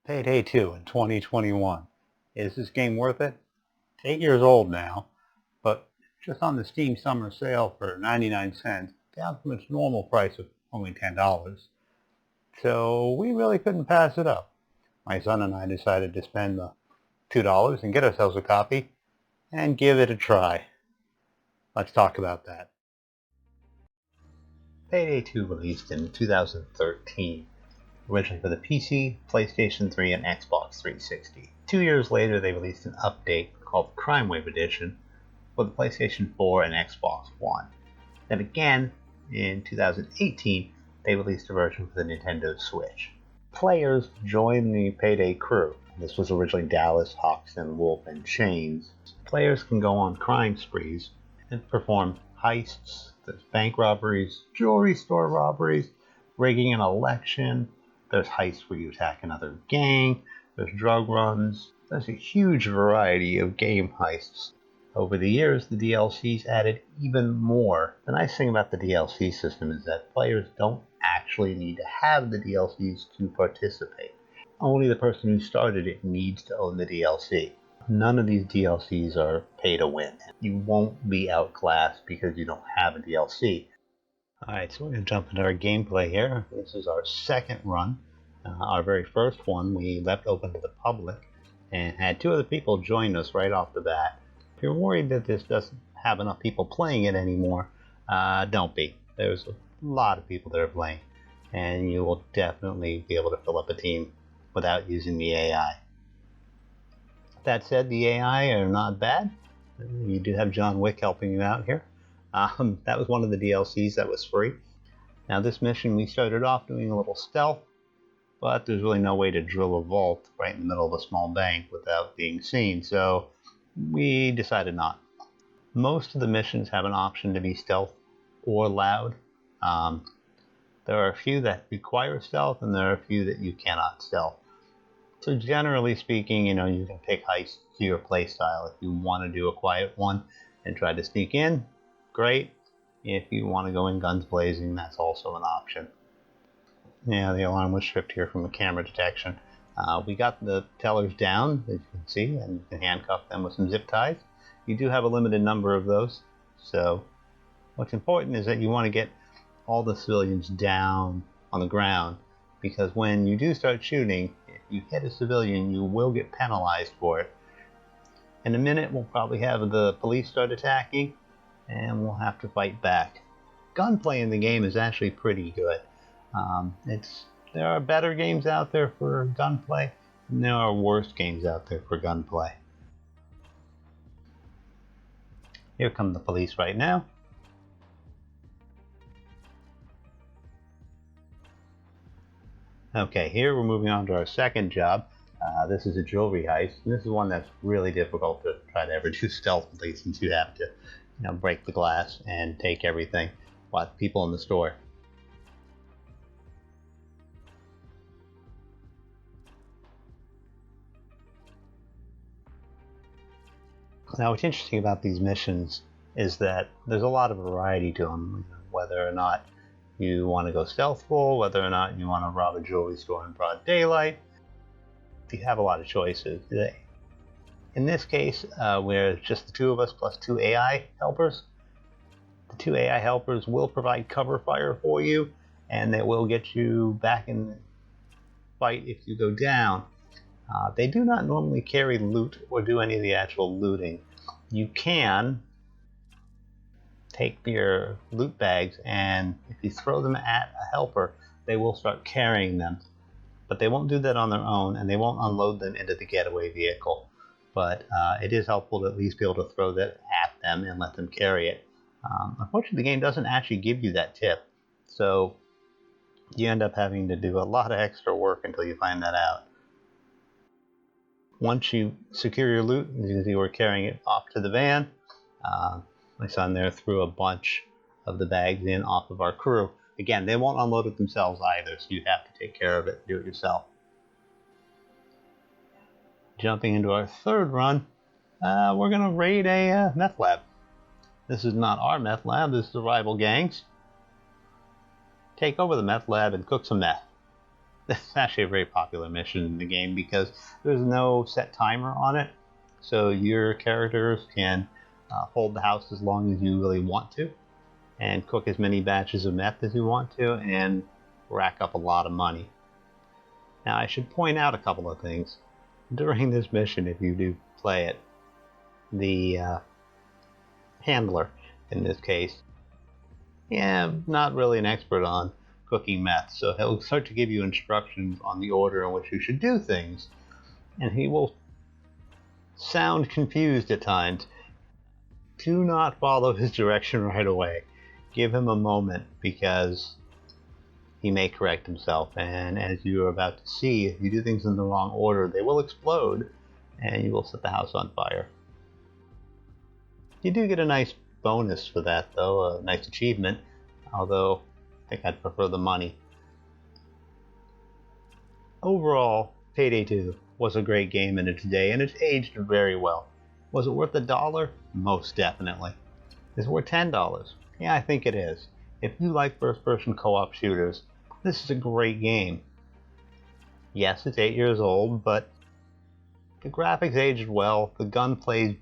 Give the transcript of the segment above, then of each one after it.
Payday 2 in 2021. Is this game worth it? It's 8 years old now, but just on the Steam summer sale for 99 cents, down from its normal price of only $10. So we really couldn't pass it up. My son and I decided to spend the $2 and get ourselves a copy and give it a try. Let's talk about that. Payday 2 released in 2013. Originally for the PC, PlayStation 3, and Xbox 360. 2 years later, they released an update called the Crime Wave Edition for the PlayStation 4 and Xbox One. Then again, in 2018, they released a version for the Nintendo Switch. Players joined the Payday crew. This was originally Dallas, Hoxton, Wolf, and Chains. Players can go on crime sprees and perform heists. There's bank robberies, jewelry store robberies, rigging an election. There's heists where you attack another gang. There's drug runs. There's a huge variety of game heists. Over the years, the DLCs added even more. The nice thing about the DLC system is that players don't actually need to have the DLCs to participate. Only the person who started it needs to own the DLC. None of these DLCs are pay to win. You won't be outclassed because you don't have a DLC. Alright, so we're going to jump into our gameplay here. This is our second run. Our very first one we left open to the public and had two other people join us right off the bat. If you're worried that this doesn't have enough people playing it anymore, don't be. There's a lot of people that are playing, and you will definitely be able to fill up a team without using the AI. That said, the AI are not bad. You do have John Wick helping you out here. That was one of the DLCs that was free. Now this mission we started off doing a little stealth, but there's really no way to drill a vault right in the middle of a small bank without being seen, so we decided not. Most of the missions have an option to be stealth or loud. There are a few that require stealth, and there are a few that you cannot stealth. So generally speaking, you can pick heists to your playstyle. If you want to do a quiet one and try to sneak in, great. If you want to go in guns blazing, that's also an option. Yeah, the alarm was stripped here from the camera detection. We got the tellers down, as you can see, and you can handcuff them with some zip ties. You do have a limited number of those, so what's important is that you want to get all the civilians down on the ground, because when you do start shooting, if you hit a civilian, you will get penalized for it. In a minute, we'll probably have the police start attacking, and we'll have to fight back. Gunplay in the game is actually pretty good. There are better games out there for gunplay, and there are worse games out there for gunplay. Here come the police right now. Okay, here we're moving on to our second job. This is a jewelry heist, and this is one that's really difficult to try to ever do stealthily, since you have to break the glass and take everything while people in the store. Now, what's interesting about these missions is that there's a lot of variety to them, whether or not you want to go stealthful, whether or not you want to rob a jewelry store in broad daylight. You have a lot of choices. In this case, we're just the two of us plus two AI helpers. The two AI helpers will provide cover fire for you, and they will get you back in the fight if you go down. They do not normally carry loot or do any of the actual looting. You can take your loot bags, and if you throw them at a helper, they will start carrying them. But they won't do that on their own, and they won't unload them into the getaway vehicle. But it is helpful to at least be able to throw that at them and let them carry it. Unfortunately, the game doesn't actually give you that tip, so you end up having to do a lot of extra work until you find that out. Once you secure your loot, as you can see, we're carrying it off to the van. My son there threw a bunch of the bags in off of our crew. Again, they won't unload it themselves either, so you have to take care of it, do it yourself. Jumping into our third run, we're going to raid a meth lab. This is not our meth lab, this is the rival gangs. Take over the meth lab and cook some meth. This is actually a very popular mission in the game because there's no set timer on it, so your characters can hold the house as long as you really want to, and cook as many batches of meth as you want to, and rack up a lot of money. Now I should point out a couple of things. During this mission, if you do play it, the handler, in this case, not really an expert on cooking meth, so he'll start to give you instructions on the order in which you should do things, and he will sound confused at times. Do not follow his direction right away. Give him a moment, because he may correct himself, and as you are about to see, if you do things in the wrong order, they will explode, and you will set the house on fire. You do get a nice bonus for that, though, a nice achievement, although I think I'd prefer the money. Overall, Payday 2 was a great game in its day, and it's aged very well. Was it worth $1? Most definitely. Is it worth $10? Yeah, I think it is. If you like first-person co-op shooters, this is a great game. Yes, it's 8 years old, but the graphics aged well, the gunplay's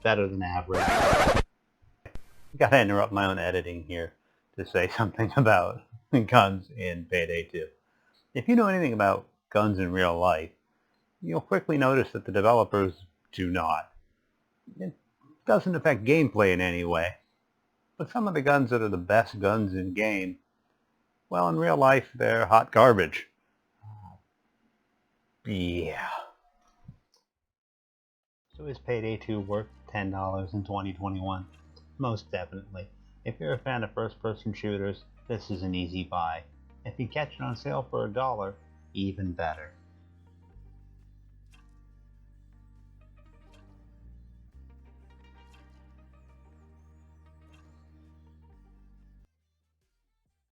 better than average. Gotta interrupt my own editing here to say something about guns in Payday 2. If you know anything about guns in real life, you'll quickly notice that the developers do not. It doesn't affect gameplay in any way, but some of the guns that are the best guns in game, well, in real life, they're hot garbage. Yeah. So is Payday 2 worth $10 in 2021? Most definitely. If you're a fan of first-person shooters, this is an easy buy. If you catch it on sale for $1, even better.